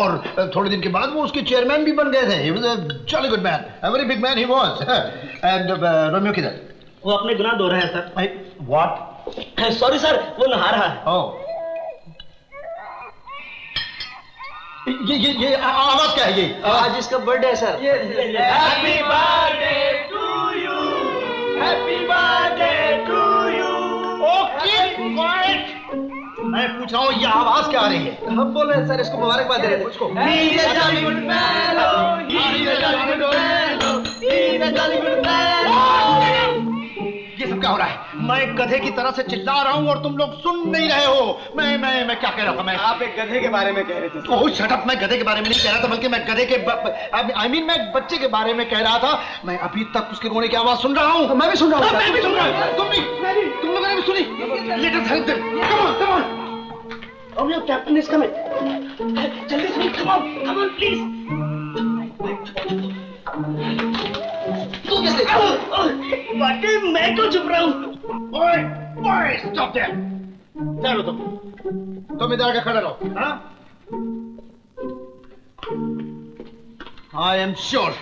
और थोड़े दिन के बाद वो उसके चेयरमैन भी बन गए थे। He was a jolly good man, a very big man he was. And Romeo किधर? वो अपने गुनाह धो रहा है सर। What? सॉरी सर, वो नहा रहा है। Oh. ये आवाज क्या है ये? आज इसका बर्थडे है sir. Happy birthday to you, happy birthday to you. Okay quiet. मैं पूछ रहा हूँ ये आवाज क्या आ रही है? हम बोल रहे हैं सर, इसको मुबारकबाद दे रहे हैं उसको। He's a jolly good fellow, he's a jolly good fellow, he's a jolly good fellow। ये सब क्या हो रहा है? मैं गधे की तरह से चिल्ला रहा हूँ और तुम लोग सुन नहीं रहे हो। मैं क्या कह रहा था? मैं आप एक गधे के बारे में कह रहे थे। ओह शट अप, मैं गधे के बारे में नहीं कह रहा था, बल्कि मैं गधे के मैं बच्चे के बारे में कह रहा था। मैं अभी तक उसके रोने की आवाज सुन रहा हूँ। मैं भी सुन रहा हूँ। मैं भी सुन रहा हूँ। तुम लोगों ने भी सुनी? Let us help them. Come on. Romeo, captain is coming. जल्दी सुनिए, कम ऑन प्लीज। तू कैसे? बाकी मैं क्यों चुप रहा हूँ? ओए स्टॉप देयर। चलो तुम इधर आके खड़े रहो। हाँ? I am sure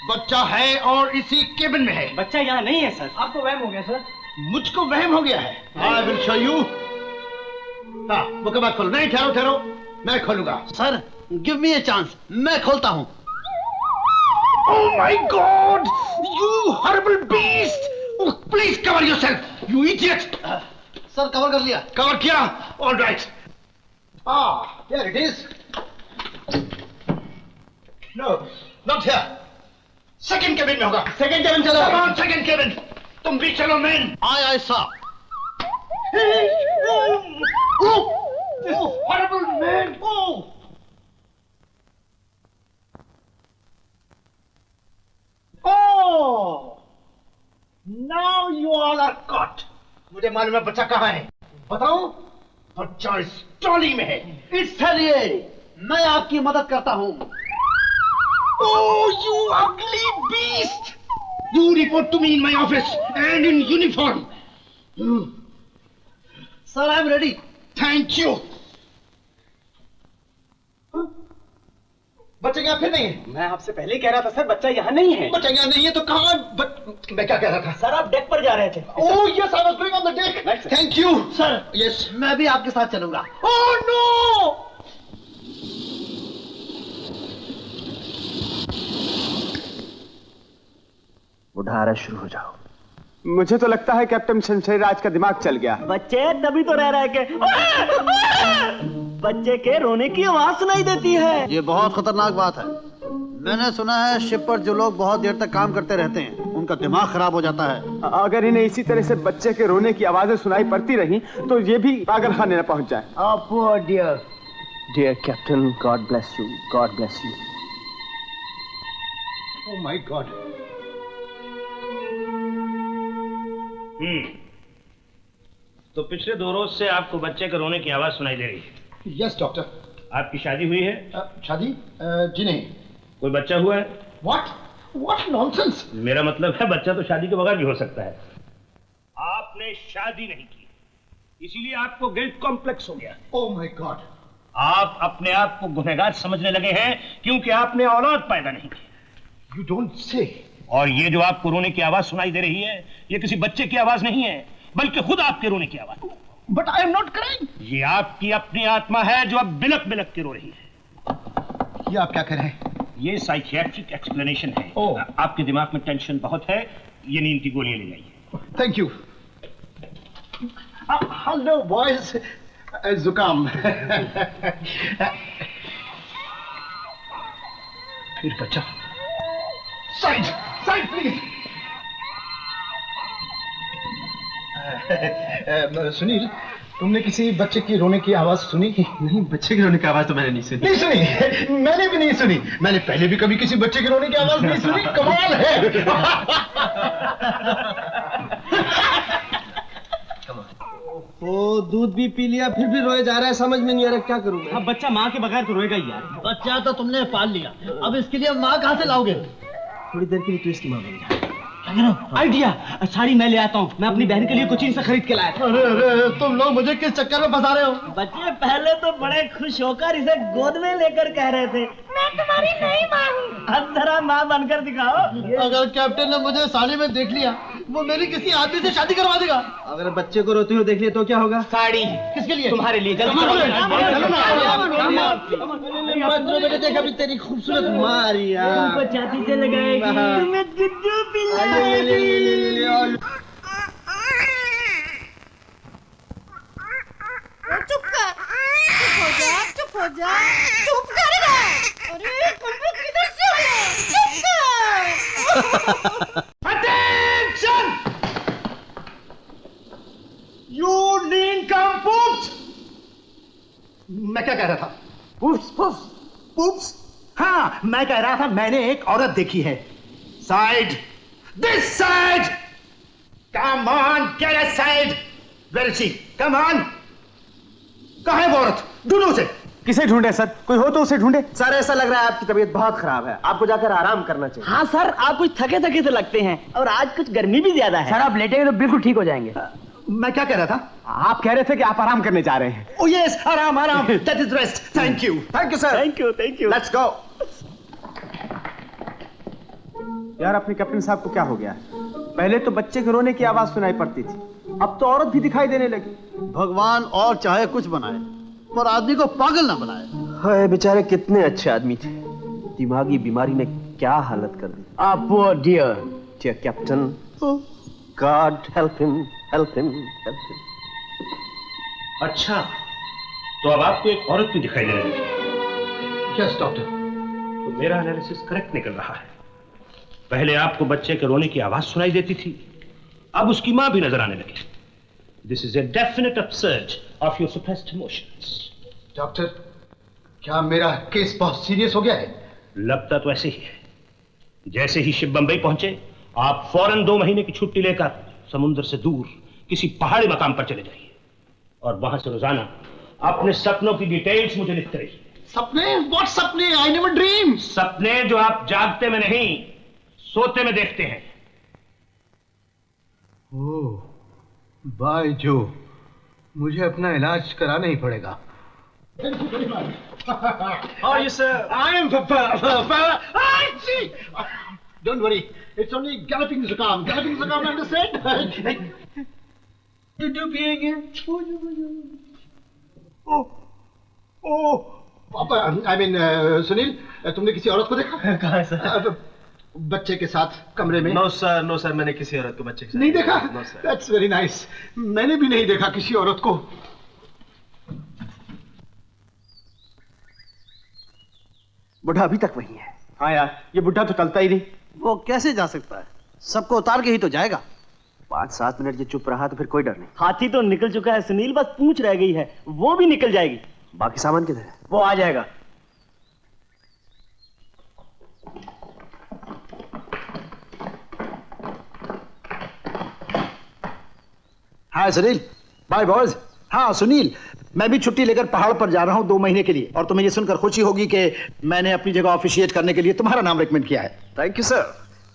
बच्चा है और इसी केबिन में है। बच्चा यहाँ नहीं है सर। आपको वहम हो गया सर। मुझको वहम हो गया है। I will show you। हाँ, मुकदमा खोलो। नहीं, ठहरो, मैं खोलूंगा। Sir, give me a chance, मैं खोलता हूँ। Oh my God! You horrible beast! Oh, please cover yourself, you idiot! Sir, cover कर लिया। कवर किया? All right. Here it is. No, not here. Second cabin में होगा। सेकंड केबिन चलो। Come on, second cabin. तुम भी चलो, man. आय साहब। Oh, horrible man! Oh! Oh! Now you all are caught. मुझे मालूम है बच्चा कहाँ है। बताओ? बच्चा इस ट्रॉली में है। इसलिए मैं आपकी मदद करता हूँ। Oh, you ugly beast! You report to me in my office and in uniform. Sir, I am ready. Thank you. बच्चा यहाँ फिर नहीं है। मैं आपसे पहले ही कह रहा था सर, बच्चा यहाँ नहीं है। बच्चा यहाँ नहीं है तो कहाँ? मैं क्या कह रहा था? सर, आप डेक पर जा रहे थे। Oh yes, I was going on the deck. Thank you. Sir, Yes. मैं भी आपके साथ चलूंगा। Oh no! उठारा शुरू हो जाओ। मुझे तो लगता है कैप्टन शमशेरराज का दिमाग चल गया। बच्चे तभी तो रह रहा है कि बच्चे के रोने की आवाज सुनाई देती है। ये बहुत खतरनाक बात है। मैंने सुना है शिप पर जो लोग बहुत देर तक काम करते रहते हैं उनका दिमाग खराब हो जाता है। अगर इन्हें इसी तरह से बच्चे के रोने की आवाजें सुनाई पड़ती रही तो ये भी पागल खाने न पहुंच जाए। पोor dear captain, God bless you, God bless you। Oh my God. तो पिछले 2 रोज से आपको बच्चे के रोने की आवाज सुनाई दे रही है। Yes, doctor. आपकी शादी हुई है? शादी? जी नहीं। कोई बच्चा हुआ है? What nonsense? मेरा मतलब है बच्चा तो शादी के बगैर भी हो सकता है। आपने शादी नहीं की, इसीलिए आपको गिल्ट कॉम्प्लेक्स हो गया। Oh my God. आप अपने आप को गुनहगार समझने लगे हैं क्योंकि आपने औलाद पैदा नहीं की। You don't say. और ये जो आपको रोने की आवाज सुनाई दे रही है, ये किसी बच्चे की आवाज नहीं है, बल्कि खुद आपके रोने की आवाज। But I am not crying. ये आपकी अपनी आत्मा है जो अब बिलक बिलक के रो रही है। ये आप क्या कर रहे हैं? ये साइकियाट्रिक एक्सप्लेनेशन है। ओह। आपके दिमाग में टेंशन बहुत है, ये नींद की गोलियां ले जाइए। Thank you. Hello boys. जुकाम। फिर बच्चा। Side please. सुनील, तुमने किसी बच्चे की रोने की आवाज सुनी? नहीं, बच्चे के रोने की आवाज तो मैंने नहीं सुनी। नहीं सुनी? मैंने भी नहीं सुनी। मैंने पहले भी कभी किसी बच्चे के रोने की आवाज नहीं सुनी। कमाल है। वो दूध भी पी लिया फिर भी रोए जा रहा है, समझ में नहीं आ रहा क्या करूं मैं। अब बच्चा माँ के बगैर तो रोएगा ही यार। बच्चा तो तुमने पाल लिया, अब इसके लिए माँ कहाँ से लाओगे? थोड़ी देर के लिए तो इसकी माँ बन जा। आइडिया, साड़ी मैं ले आता हूँ। मैं अपनी बहन के लिए कोचीन से खरीद के लाया था। अरे तुम लोग मुझे किस चक्कर में फंसा रहे हो? बच्चे पहले तो बड़े खुश होकर इसे गोद में लेकर कह रहे थे मैं तुम्हारी नई माँ हूँ। अब जरा माँ बनकर दिखाओ। अगर कैप्टन ने मुझे साड़ी में देख लिया, वो मेरी किसी आदमी से शादी करवा देगा। अगर बच्चे को रोते हुए देख लिया तो क्या होगा? साड़ी किसके लिए? तुम्हारे लिए। बेटे देख अभी तेरी खूबसूरत मारिया तुमको छाती से लगाएगी, तुम्हें गुड्डू पिलाएगी। चुप कर, चुप हो जा, चुप कर ना। अरे तुम लोग किधर से आए? चुप कर। Attention! You nincompoop! मैं क्या कह रहा था? Poops, poops, poops? हाँ, मैं कह रहा था मैंने एक औरत देखी है। Side, this side. Come on, get a side. Where is she? Come on. कहाँ है वो औरत? ढूंढो उसे। किसे ढूंढे सर? कोई हो तो उसे ढूंढे। सर ऐसा लग रहा है आपकी तबीयत बहुत खराब है, आपको जाकर आराम करना चाहिए। हाँ सर, आप कुछ थके थके से लगते हैं और आज कुछ गर्मी भी ज्यादा है। सर आप लेटेंगे तो बिल्कुल ठीक हो जाएंगे। मैं क्या कह रहा था? आप कह रहे थे कि आप आराम करने जा रहे हैं। Oh yes, आराम आराम। That is rest. Thank you. Thank you sir. Thank you. Let's go. यार अपने कैप्टन साहब को क्या हो गया? पहले तो बच्चे के रोने की आवाज सुनाई पड़ती थी, अब तो औरत भी दिखाई देने लगी। भगवान और चाहे कुछ बनाए पर आदमी को पागल ना बनाए। हाय बेचारे कितने अच्छे आदमी थे, दिमागी बीमारी ने क्या हालत कर दी। आप वो dear captain, God help him, help him, help him. अच्छा, तो अब आपको एक औरत भी दिखाई देने लगी। Yes, doctor. तो मेरा एनालिसिस करेक्ट निकल रहा है। पहले आपको बच्चे के रोने की आवाज सुनाई देती थी, अब उसकी मां भी नजर आने लगी। This is a definite upsurge of your suppressed emotions. Doctor, क्या मेरा केस बहुत सीरियस हो गया है? लगता तो ऐसे ही है। जैसे ही शिव बंबई पहुंचे, आप फौरन 2 महीने की छुट्टी लेकर समुद्र से दूर किसी पहाड़ी मकाम पर चले जाइए और वहां से रोजाना अपने सपनों की डिटेल्स मुझे लिखते रहिए। सपने? व्हाट सपने? I never dream. सपने जो आप जागते में नहीं, सोते में देखते हैं। ओह, बाय जो, मुझे अपना इलाज कराना ही पड़ेगा। How are you, sir? I am Don't worry, it's only galloping zukam. Galloping zukam, understand? Did you pee again? I mean, Sunil, तुमने किसी औरत को देखा? कहाँ सर? बच्चे के साथ कमरे में? नो सर, मैंने किसी औरत को बच्चे के साथ नहीं देखा? No sir. That's very nice. मैंने भी नहीं देखा किसी औरत को। बुढ़ा अभी तक वही है। हाँ यार, ये बुढ़ा तो टलता ही नहीं। वो कैसे जा सकता है? सबको उतार के ही तो जाएगा। 5-7 मिनट ये चुप रहा तो फिर कोई डर नहीं। हाथी तो निकल चुका है सुनील, बस पूंछ रह गई है, वो भी निकल जाएगी। बाकी सामान किधर है? वो आ जाएगा। हाय सुनील। Bye boys. हाँ सुनील, मैं भी छुट्टी लेकर पहाड़ पर जा रहा हूँ 2 महीने के लिए, और तुम्हें ये सुनकर खुशी होगी कि मैंने अपनी जगह ऑफिशिएट करने के लिए तुम्हारा नाम रिकमेंड किया है। थैंक यू सर,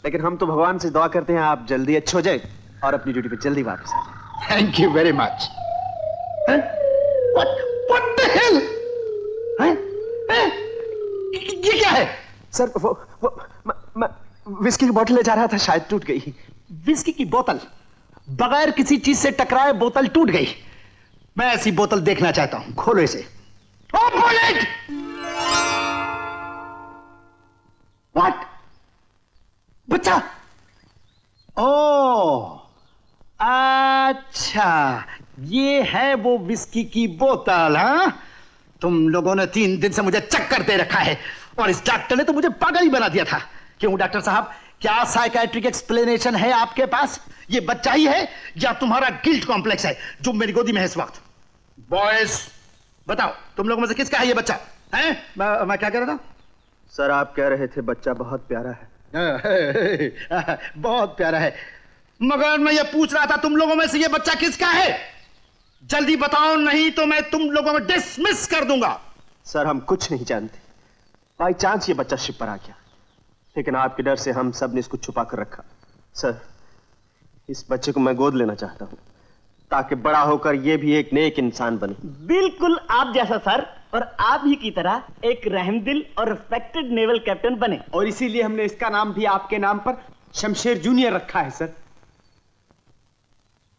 लेकिन हम तो भगवान से दुआ करते हैं आप जल्दी अच्छे हो जाए और अपनी ड्यूटी पे जल्दी वापस आ जाए। Thank you very much. What the hell? ये क्या है? सर मैं विस्की की बोतल ले जा रहा था, शायद टूट गई। विस्की की बोतल? बगैर किसी चीज से टकराए बोतल टूट गई? मैं ऐसी बोतल देखना चाहता हूं, खोलो इसे। Open it! What? बच्चा? ओह, अच्छा, ये है वो विस्की की बोतल। हाँ, तुम लोगों ने 3 दिन से मुझे चक्कर दे रखा है और इस डॉक्टर ने तो मुझे पागल ही बना दिया था। क्यों डॉक्टर साहब, क्या साइकियाट्रिक एक्सप्लेनेशन है आपके पास? ये बच्चा ही है या तुम्हारा गिल्ट कॉम्प्लेक्स है जो मेरी गोदी में है इस वक्त? बॉयज बताओ, तुम लोगों में से किसका है ये बच्चा? हैं? मैं क्या कह रहा था? सर आप कह रहे थे बच्चा बहुत प्यारा है। बहुत प्यारा है, मगर मैं ये पूछ रहा था तुम लोगों में से ये बच्चा किसका है? जल्दी बताओ, नहीं तो मैं तुम लोगों को डिसमिस कर दूंगा। सर हम कुछ नहीं जानते, बाई चांस ये बच्चा शिप पर आ गया, लेकिन आपके डर से हम सब ने इसको छुपा कर रखा। सर, इस बच्चे को मैं गोद लेना चाहता हूँ ताकि बड़ा होकर ये भी एक नेक इंसान बने। बिल्कुल आप जैसा सर, और आप ही की तरह एक रहमदिल और रिस्पेक्टेड नेवल कैप्टन बने। और इसीलिए हमने इसका नाम भी आपके नाम पर शमशेर जूनियर रखा है सर।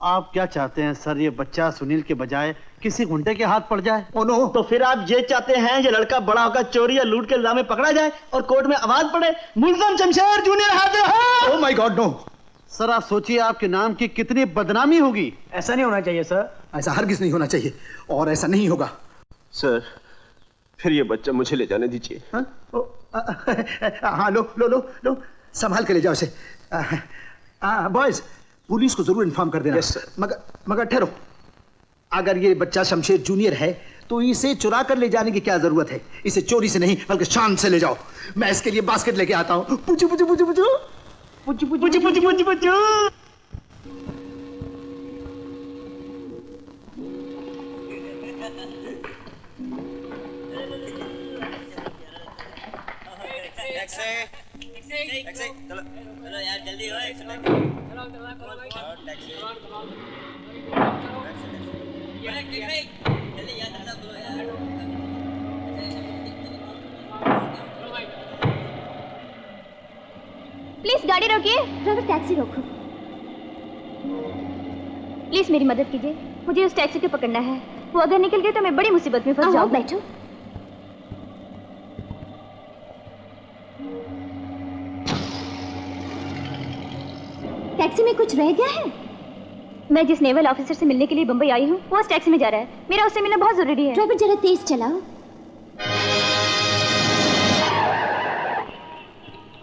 आप क्या चाहते हैं सर, ये बच्चा सुनील के बजाय किसी गुंडे के हाथ पड़ जाए? ओ नो, तो फिर आप ये चाहते हैं ये लड़का बड़ा होकर चोरी या लूट के इल्जाम में पकड़ा जाए और कोर्ट में आवाज पड़े, मुल्ज़म शमशेर जूनियर हाजिर हो। Oh my God no. Sir आप सोचिए आपके नाम की कितनी बदनामी होगी। ऐसा नहीं होना चाहिए सर। ऐसा हरगिज नहीं होना चाहिए और ऐसा नहीं होगा। सर, फिर ये बच्चा मुझे ले जाने दीजिए। हाँ, लो लो लो लो, संभाल के ले जाओ इसे। बॉयज, पुलिस को जरूर इन्फॉर्म कर देना। Yes sir. मगर ठहरो, अगर ये बच्चा शमशेर जूनियर है तो इसे चुरा कर ले जाने की क्या जरूरत है? इसे चोरी से नहीं बल्कि शान से ले जाओ। मैं इसके लिए बास्केट लेके आता हूँ। पुचू पुचू पुचू पुचू पुचू पुचू पुचू पुचू पुचू। चलो चलो यार जल्दी हो, एक सेकंड। जल्दी यार, धक्का बोलो यार। प्लीज गाड़ी रोकिए। ड्राइवर टैक्सी रोको। प्लीज मेरी मदद कीजिए, मुझे उस टैक्सी को पकड़ना है। वो अगर निकल गए तो मैं बड़ी मुसीबत में फंस जाऊँ। बैठो। टैक्सी में कुछ रह गया है? मैं जिस नेवल ऑफिसर से मिलने के लिए बंबई आई हूँ वो उस टैक्सी में जा रहा है। मेरा उससे मिलना बहुत जरूरी है। ड्राइवर जरा तेज चलाओ।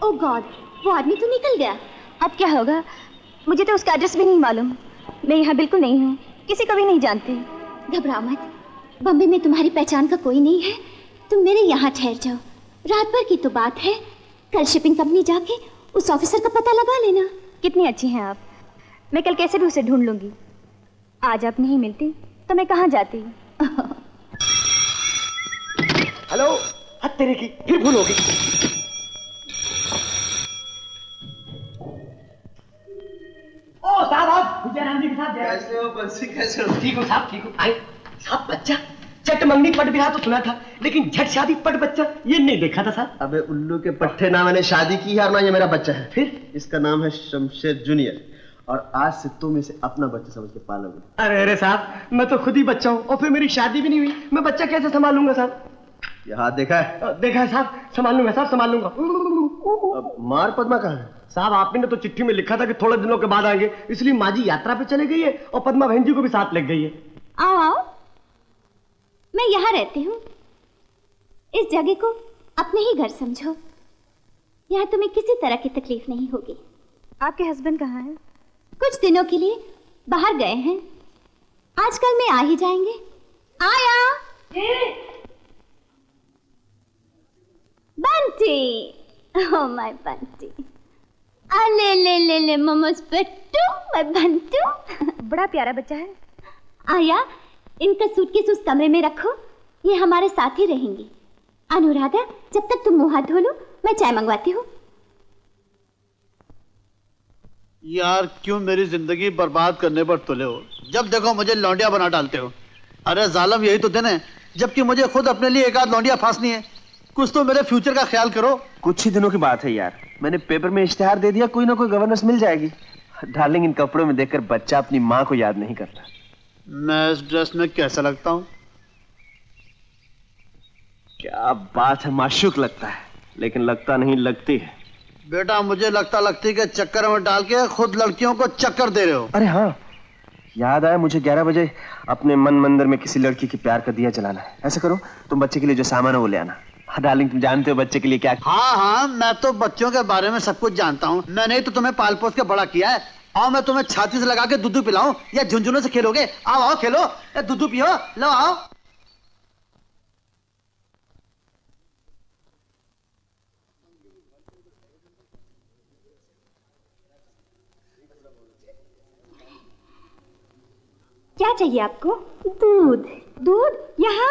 ओह गॉड, वो आदमी तो निकल गया। अब क्या होगा? मुझे तो उसका एड्रेस भी नहीं मालूम। मैं यहाँ बिल्कुल नहीं हूँ, किसी को भी नहीं जानती। घबराओ मत, बम्बई में तुम्हारी पहचान का कोई नहीं है। तुम मेरे यहाँ ठहर जाओ। रात भर की तो बात है, कल शिपिंग कंपनी जाके उस ऑफिसर का पता लगा लेना। कितनी अच्छी हैं आप। मैं कल कैसे भी उसे ढूंढ लूंगी। आज आप नहीं मिलती तो मैं कहाँ जाती। हेलो, हद तेरे की, फिर भूल हो गई। ओ साहब, आप विजयराम जी के साथ कैसे हो बंसी, कैसे हो? ठीक हो साहब, ठीक हो। आए साहब, बच्चा चट मंगनी पट बिहा तो सुना था, लेकिन झट शादी पट बच्चा ये नहीं देखा था साहब। अबे उल्लू के पट्टे, ना मैंने शादी की है और ना ये मेरा बच्चा है। फिर इसका नाम है शमशेर जूनियर और आज से तुम इसे अपना बच्चा समझ के पालोगे। अरे अरे साहब, मैं तो खुद ही बच्चा हूँ और फिर मेरी शादी भी नहीं हुई, मैं बच्चा कैसे संभालूंगा साहब? ये हाथ देखा है? देखा है साहब, संभाल लूंगा साहब, संभाल लूंगा। अब मार पद्मा कहाँ है? साहब आपने तो चिट्ठी में लिखा था कि थोड़े दिनों के बाद आएंगे, इसलिए माँ जी यात्रा पे चले गई है और पद्मा बहन जी को भी साथ लग गई है। आओ आओ, मैं यहाँ रहती हूँ। इस जगह को अपने ही घर समझो। यहाँ तुम्हें किसी तरह की तकलीफ नहीं होगी। आपके हस्बैंड कहाँ हैं? कुछ दिनों के लिए बाहर गए हैं, आजकल में आ ही जाएंगे। आया बंटी, ओह माय बंटी, ले ले ले ले मोमोज पेट्टू, माय बंटू। बड़ा प्यारा बच्चा है। आया, इनका सूटकेस उस कमरे में रखो, ये हमारे साथ ही रहेंगी। अनुराधा, जब तक तुम मुंह हाथ धो लो मैं चाय मंगवाती हूँ। यार क्यों मेरी जिंदगी बर्बाद करने पर तुले हो? जब देखो मुझे लौंडिया बना डालते हो। अरे जालम, यही तो दिन है जबकि मुझे खुद अपने लिए एक आध लौंडिया फांसनी है। कुछ तो मेरे फ्यूचर का ख्याल करो। कुछ ही दिनों की बात है यार, मैंने पेपर में इश्तिहार दे दिया, कोई ना कोई गवर्नेंस मिल जाएगी। डार्लिंग, इन कपड़ों में देखकर बच्चा अपनी माँ को याद नहीं करता। मैं इस ड्रेस में कैसा लगता हूँ? क्या बात है, माशूक लगता है, लेकिन लगता नहीं, लगती है। बेटा मुझे लगता लगती के चक्कर में डाल के खुद लड़कियों को चक्कर दे रहे हो। अरे हाँ, याद आया, मुझे 11 बजे अपने मन मंदिर में किसी लड़की के प्यार का दिया जलाना है। ऐसा करो, तुम बच्चे के लिए जो सामान है वो ले आना। हाँ डार्लिंग, तुम जानते हो बच्चे के लिए क्या। हाँ हाँ, मैं तो बच्चों के बारे में सब कुछ जानता हूँ। मैंने तो तुम्हें पाल पोस के बड़ा किया है। आओ मैं तुम्हें छाती से लगा के दूध पिलाऊं या झुंझुनों से खेलोगे? आओ आओ खेलो, दूध पियो, लो आओ। क्या चाहिए आपको? दूध। दूध? यहाँ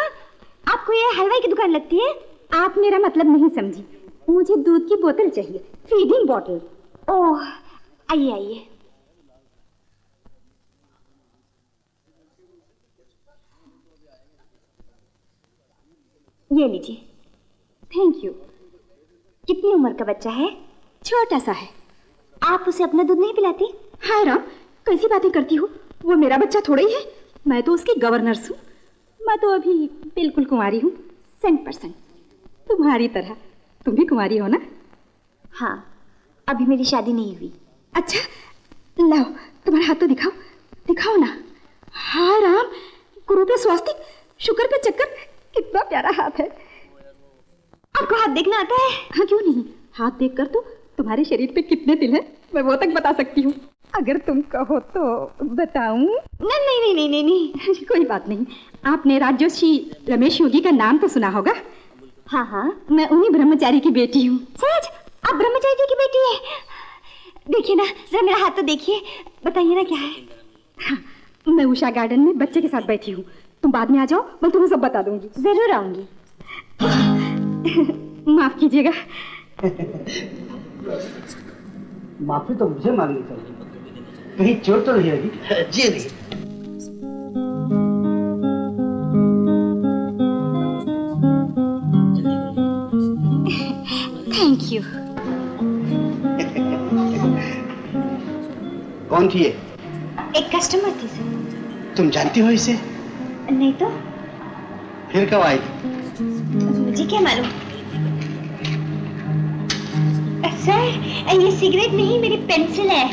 आपको ये हलवाई की दुकान लगती है? आप मेरा मतलब नहीं समझी। मुझे दूध की बोतल चाहिए, फीडिंग बॉटल। ओह, आइए आइए। ये लीजिए। Thank you. कितनी उम्र का बच्चा है? छोटा सा है। आप उसे अपना दूध नहीं पिलाती? हाय राम, कैसी बातें करती हो? वो मेरा बच्चा थोड़ा ही है, मैं तो उसकी गवर्नर्स हूँ। मैं तो अभी बिल्कुल कुंवारी हूँ, 100%। तुम्हारी तरह। तुम भी कुंवारी हो ना? हाँ, अभी मेरी शादी नहीं हुई। अच्छा, लाओ तुम्हारा हाथ तो दिखाओ, दिखाओ ना। हाय राम, गुरु पे स्वास्तिक, शुक्र पे चक्कर, कितना प्यारा हाथ है। आपको हाथ देखना आता है? हाँ, क्यों नहीं। हाथ देखकर तो तुम्हारे शरीर पे कितने तिल हैं मैं वो तक बता सकती हूँ। अगर तुम कहो तो बताऊं? नहीं नहीं नहीं नहीं। कोई बात नहीं। आपने राजर्षि रमेश योगी का नाम तो सुना होगा? हाँ हाँ, मैं उन्हीं ब्रह्मचारी की बेटी हूँ। सच? आप ब्रह्मचारी जी की बेटी है? देखिए ना, जरा मेरा हाथ तो देखिए, बताइए ना क्या है। हाँ, मैं उषा गार्डन में बच्चे के साथ बैठी हूँ। तुम बाद में आ जाओ, मैं तुम्हें सब बता दूंगी। जरूर आऊंगी। माफ कीजिएगा। माफी तो मुझे मांगनी चाहिए, कहीं चोट तो नहीं लगी? जी नहीं। Thank you. कौन थी ये? एक कस्टमर थी सर। तुम जानती हो इसे? नहीं तो। फिर कब आई? मुझे क्या मालूम। सर, ये सिगरेट नहीं, मेरी पेंसिल है।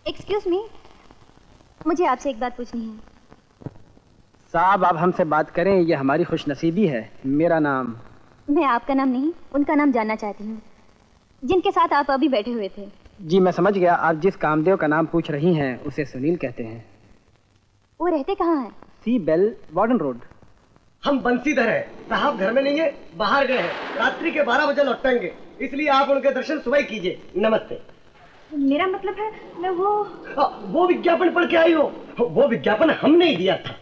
एक्सक्यूज मी, मुझे आपसे एक बात पूछनी है। साहब, आप हमसे बात करें, ये हमारी खुशनसीबी है। मेरा नाम। मैं आपका नाम नहीं, उनका नाम जानना चाहती हूँ जिनके साथ आप अभी बैठे हुए थे। जी मैं समझ गया, आप जिस कामदेव का नाम पूछ रही हैं उसे सुनील कहते हैं। वो रहते कहाँ हैं? सी बेल वार्डन रोड। हम बंसीधर है साहब, घर में नहीं है, बाहर गए हैं। रात्रि के 12 बजे लौटेंगे, इसलिए आप उनके दर्शन सुबह कीजिए। नमस्ते। मेरा मतलब है मैं वो विज्ञापन पढ़ के आई हो? वो विज्ञापन हमने ही दिया था।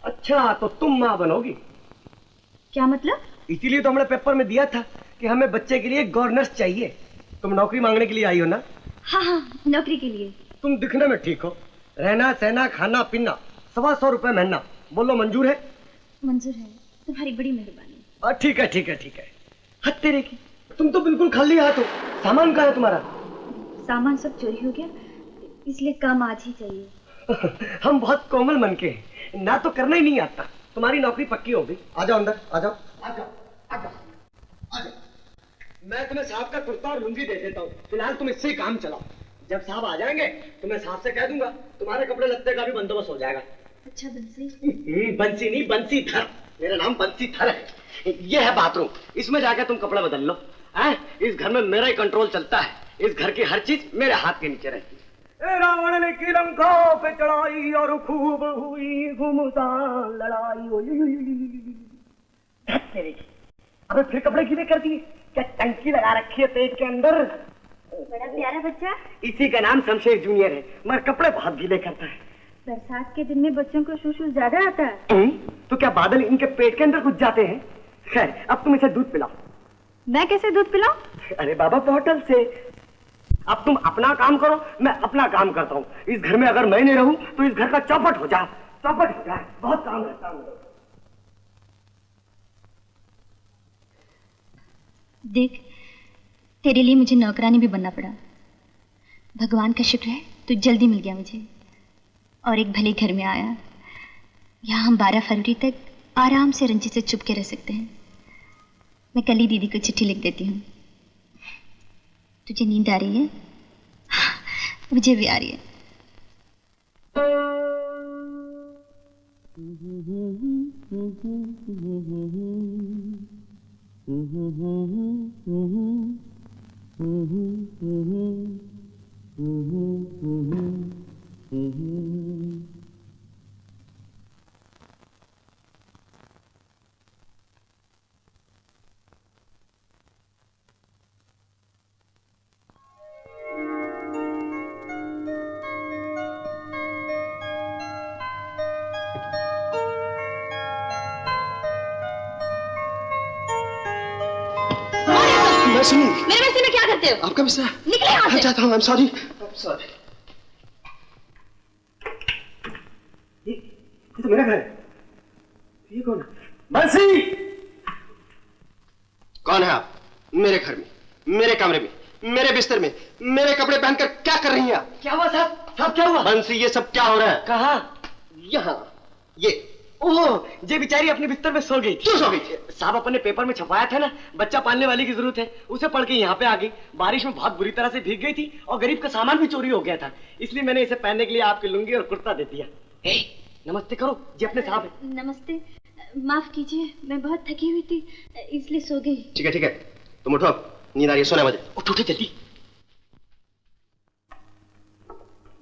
अच्छा, तो तुम माँ बनोगी? क्या मतलब? इसीलिए तो हमने पेपर में दिया था कि हमें बच्चे के लिए गवर्नर्स चाहिए। तुम नौकरी मांगने के लिए आई हो ना? हाँ हाँ, नौकरी के लिए। तुम दिखने में ठीक हो, रहना सहना खाना पीना 125 रुपए महीना। बोलो मंजूर है? मंजूर है, तुम्हारी बड़ी मेहरबानी। ठीक है ठीक है ठीक है। हद तेरे की, तुम तो बिल्कुल खाली हाथ हो। सामान कहाँ है तुम्हारा? सामान सब चोरी हो गया, इसलिए काम आज ही चाहिए। हम बहुत कोमल मन के हैं, ना तो करना ही नहीं आता। तुम्हारी नौकरी पक्की होगी। आ जाओ अंदर, आ जाओ आ जाओ आ जाओ आ जाओ। मैं तुम्हें साहब का कुर्ता और लुंगी दे देता हूँ, फिलहाल तुम इससे ही काम चलाओ। जब साहब आ जाएंगे तो मैं साहब से कह दूंगा, तुम्हारे कपड़े लत्ते का भी बंदोबस्त हो जाएगा। अच्छा बंसी? बंसी नहीं, बंसीधर। मेरा नाम बंसीधर है। ये है बाथरूम, इसमें जाकर तुम कपड़ा बदल लो। इस घर में मेरा ही कंट्रोल चलता है, इस घर की हर चीज मेरे हाथ के नीचे रहती है। रावण ने की लंका पे चढ़ाई और खूब हुई घुमसान लड़ाई। अबे फिर कपड़े गीले कर दिए? क्या टंकी लगा रखी है पेट के अंदर? बड़ा प्यारा बच्चा। इसी का नाम शमशेर जूनियर है, मगर कपड़े बहुत गीले करता है। बरसात के दिन में बच्चों को शूशू ज्यादा आता है। तो क्या बादल इनके पेट के अंदर घुस जाते हैं? खैर, अब तुम इसे दूध पिलाओ। मैं कैसे दूध पिलाऊं? अरे बाबा, बॉटल से। अब तुम अपना काम करो, मैं अपना काम करता हूँ। इस घर में अगर मैं नहीं रहूं तो इस घर का चौपट हो जाए, चौपट हो जाए। बहुत काम रहता है। देख, तेरे लिए मुझे नौकरानी भी बनना पड़ा। भगवान का शुक्र है तू जल्दी मिल गया मुझे और एक भले घर में आया। यहाँ हम 12 फरवरी तक आराम से रंजी से चुप के रह सकते हैं। मैं कल ही दीदी को चिट्ठी लिख देती हूँ। तुझे नींद आ रही है? मुझे भी आ रही है। बंसी मेरे बिस्तर में क्या करते हो? आपका बिस्तर। निकले यहाँ से। जाता हूँ, I'm sorry। ये तो मेरा घर है। ये कौन है? बंसी! कौन है आप? मेरे घर में, मेरे कमरे में, मेरे बिस्तर में, मेरे कपड़े पहनकर क्या कर रही हैं आप? क्या हुआ साहब? साहब क्या हुआ? बंसी, ये सब क्या हो रहा है? कहाँ? यहाँ, ये। ओह, ये बेचारी अपने बिस्तर में सो गई। क्यों सो गई? साहब अपने पेपर में छपाया था ना, बच्चा पालने वाली की जरूरत है, उसे पढ़ के यहाँ पे आ गई। बारिश में बहुत बुरी तरह से भीग गई थी और गरीब का सामान भी चोरी हो गया था, इसलिए मैंने इसे पहनने के लिए आपकी लुंगी और कुर्ता दे दिया। नमस्ते करो, जी अपने साहब है। नमस्ते, माफ कीजिए, मैं बहुत थकी हुई थी इसलिए सो गई। ठीक है, तुम उठो, नींद आ रही है, सोने मुझे। उठो जल्दी।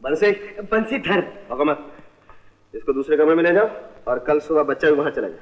बंसी धर। मत, इसको दूसरे कमरे में ले जाओ और कल सुबह बच्चा भी वहां चला जाए।